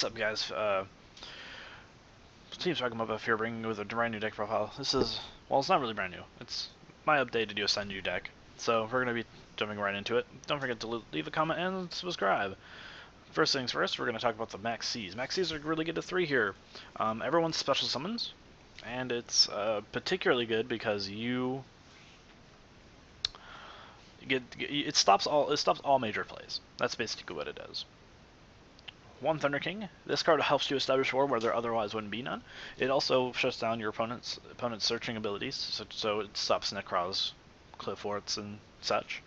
What's up, guys? Team Swagma Beouf here, bringing you with a brand new deck profile. This is, well, it's not really brand new. It's my updated Yosenju deck. So we're going to be jumping right into it. Don't forget to leave a comment and subscribe. First things first, we're going to talk about the Maxx. Maxx are really good at 3 here. Everyone's special summons, and it's particularly good because it stops all major plays. That's basically what it does. One Thunder King. This card helps you establish war where there otherwise wouldn't be none. It also shuts down your opponent's searching abilities, so it stops Necros, Cliff Forts, and such.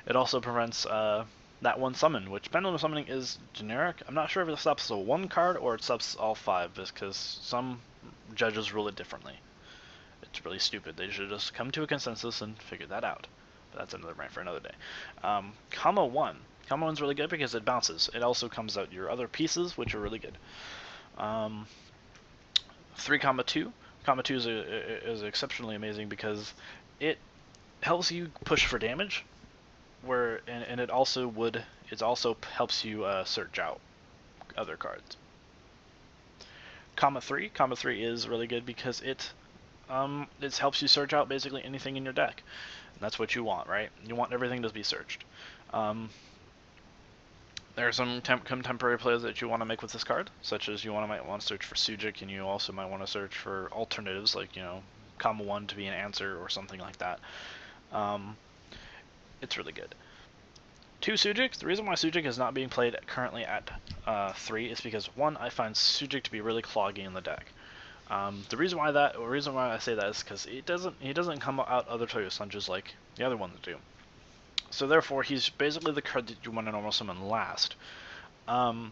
It also prevents that one summon, which Pendulum Summoning is generic. I'm not sure if it stops the one card or it stops all 5, because some judges rule it differently. It's really stupid. They should just come to a consensus and figure that out. But that's another rant for another day. Kama 1. Kama 1's really good because it bounces. It also comes out your other pieces, which are really good. 3 Kama 2. Kama 2 is exceptionally amazing because it helps you push for damage, and it also helps you search out other cards. Kama 3 is really good because it helps you search out basically anything in your deck. And that's what you want, right? You want everything to be searched. There are some contemporary plays that you want to make with this card, such as you might want to search for Tsujik, and you also might want to search for alternatives, like, Kama 1 to be an answer or something like that. It's really good. 2 Tsujik. The reason why Tsujik is not being played currently at 3 is because, 1, I find Tsujik to be really cloggy in the deck. The reason why I say that is because he doesn't come out other Toyo Sunges like the other ones do. So therefore, he's basically the card that you want to normal summon last. Another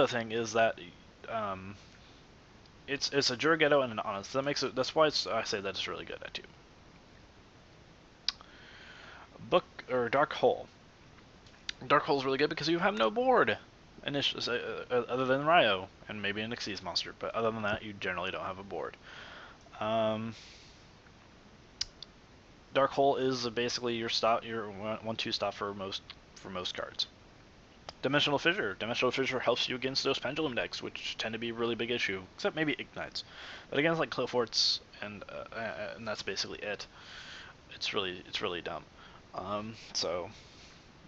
thing is that it's a Jurghetto and an Honest. That's why I say that it's really good at 2. Dark Hole. Dark Hole is really good because you have no board, other than Rai-Oh and maybe an Xyz monster. But other than that, you generally don't have a board. Dark Hole is basically your 1/2 stop for most cards. Dimensional Fissure. Dimensional Fissure helps you against those pendulum decks, which tend to be a really big issue, except maybe Ignites. But against like Cliff Forts and that's basically it. It's really dumb. So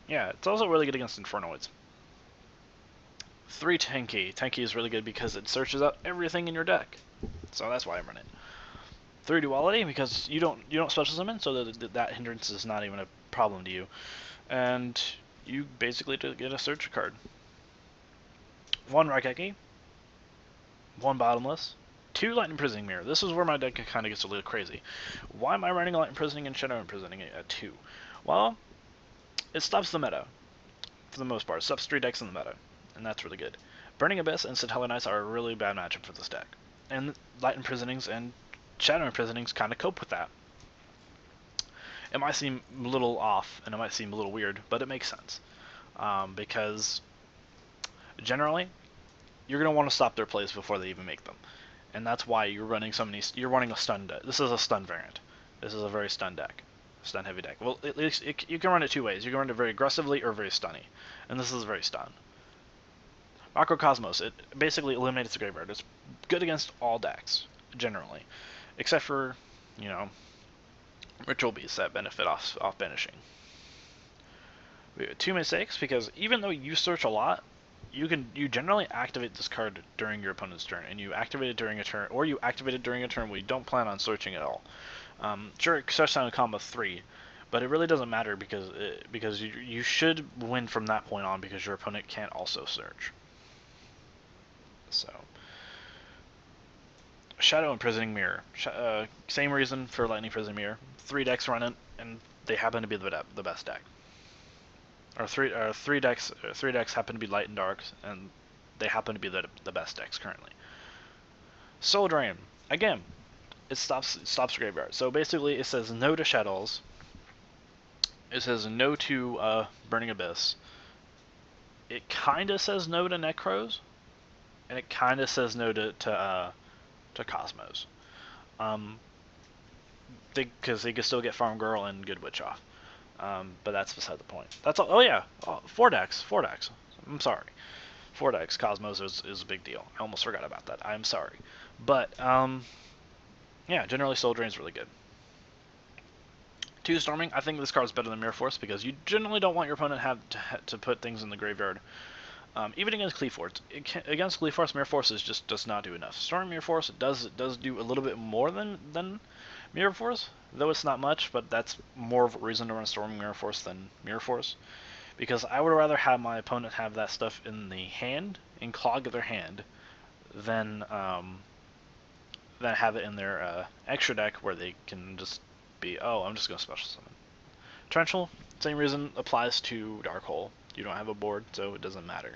yeah, it's also really good against Infernoids. 3 Tenki. Tenki is really good because it searches out everything in your deck, so that's why I run it. 3 Duality, because you don't special summon, so that hindrance is not even a problem to you, and you basically get a search card. 1 Raigeki, 1 Bottomless, 2 Light-Imprisoning Mirror. This is where my deck kind of gets a little crazy. Why am I running Light-Imprisoning and Shadow-Imprisoning at 2? Well, it stops the meta, for the most part. It stops 3 decks in the meta, and that's really good. Burning Abyss and Stellarknights are a really bad matchup for this deck, and Light-Imprisonings and Shadow-Imprisonings kind of cope with that. It might seem a little off, and it might seem a little weird, but it makes sense. Because generally, you're going to want to stop their plays before they even make them. And that's why you're running you're running a stun deck. This is a stun variant. This is a very stun deck. Stun heavy deck. Well, at least you can run it 2 ways. You can run it very aggressively or very stunny. And this is very stun. Macrocosmos, it basically eliminates the graveyard. It's good against all decks, generally. Except for, Ritual Beasts that benefit off banishing. We have 2 mistakes, because even though you search a lot, you generally activate this card during your opponent's turn, and you activate it during a turn, or you activate it during a turn where you don't plan on searching at all. Sure, it shuts down a combo 3, but it really doesn't matter because you should win from that point on, because your opponent can't also search. So, Shadow-Imprisoning Mirror. Same reason for Light-Imprisoning Mirror. 3 decks run it, and they happen to be the best deck. Or three decks happen to be light and dark, and they happen to be the best decks currently. Soul Drain. Again, it stops graveyard. So basically, it says no to Shadows. It says no to Burning Abyss. It kind of says no to Necros, and it kind of says no to Cosmos. Because they can still get Farm Girl and Good Witch off. But that's beside the point. That's all. Oh yeah, 4 decks. 4 decks. I'm sorry. 4 decks. Cosmos is a big deal. I almost forgot about that. I'm sorry. But yeah, generally Soul Drain's really good. 2 Storming, I think this card's better than Mirror Force because you generally don't want your opponent to put things in the graveyard. Even against Qliphort. Against Qliphort, Mirror Force just does not do enough. Storming Mirror Force does do a little bit more than Mirror Force, though it's not much, but that's more of a reason to run Storming Mirror Force than Mirror Force. Because I would rather have my opponent have that stuff in the hand, in clog their hand, than have it in their extra deck where they can just be, oh, I'm just going to special summon. Torrential, same reason applies to Dark Hole. You don't have a board, so it doesn't matter.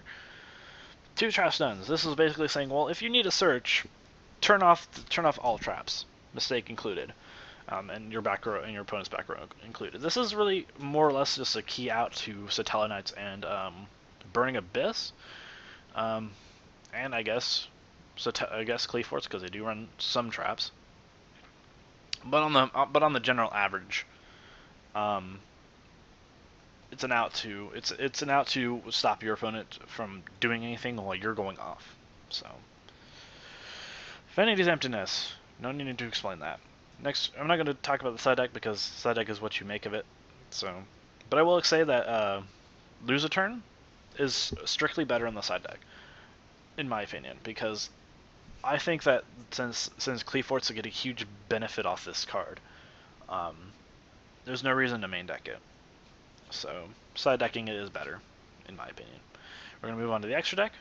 2 trap stuns. This is basically saying, well, if you need a search, turn off all traps, mistake included, and your back row and your opponent's back row included. This is really more or less just a key out to Tellarknights and Burning Abyss, and I guess Qliphorts because they do run some traps. But on the general average, it's an out to stop your opponent from doing anything while you're going off. So, Vanity's Emptiness. No need to explain that. Next, I'm not going to talk about the side deck because side deck is what you make of it. So, but I will say that Lose a Turn is strictly better in the side deck, in my opinion, because I think that since Qliphorts will get a huge benefit off this card, there's no reason to main deck it. So, side decking it is better, in my opinion. We're going to move on to the extra deck.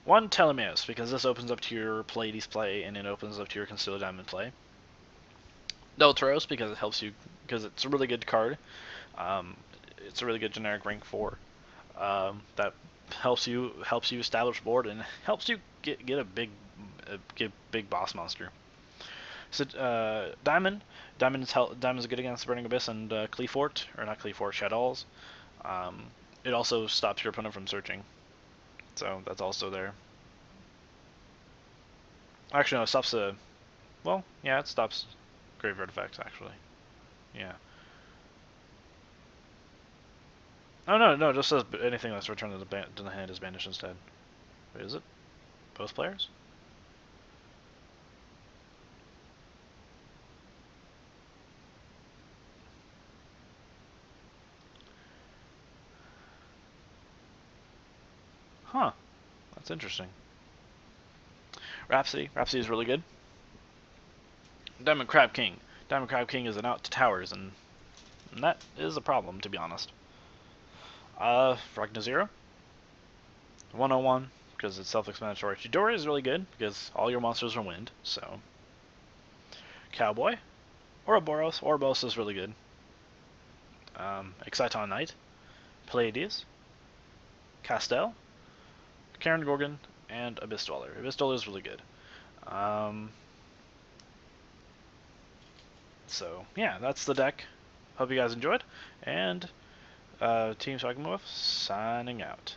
1 Ptolemeaus, because this opens up to your Pleiades play, and it opens up to your Constellar Diamond play. Delteros, because it helps you, because it's a really good card. It's a really good generic rank 4. That helps you establish board and helps you get a big boss monster. So Diamond is good against Burning Abyss and Qliphort, or not Qliphort, Shadows. It also stops your opponent from searching, so that's also there. Actually, no, it stops the. Well, yeah, it stops graveyard effects actually. Yeah. Oh no, it just says anything that's returned to the hand is banished instead. Wait, is it? Both players? Huh. That's interesting. Rhapsody is really good. Diamond Crab King. Diamond Crab King is an out to towers, and that is a problem, to be honest. Ragnazero. 101, because it's self-explanatory. Chidori is really good, because all your monsters are wind, so. Cowboy. Ourobouros. Ourobouros is really good. Exciton Knight. Pleiades. Castel. Cairngorgon, and Abyss Dweller. Abyss Dweller is really good. So, yeah, that's the deck. Hope you guys enjoyed. And Team Swagma Beouf signing out.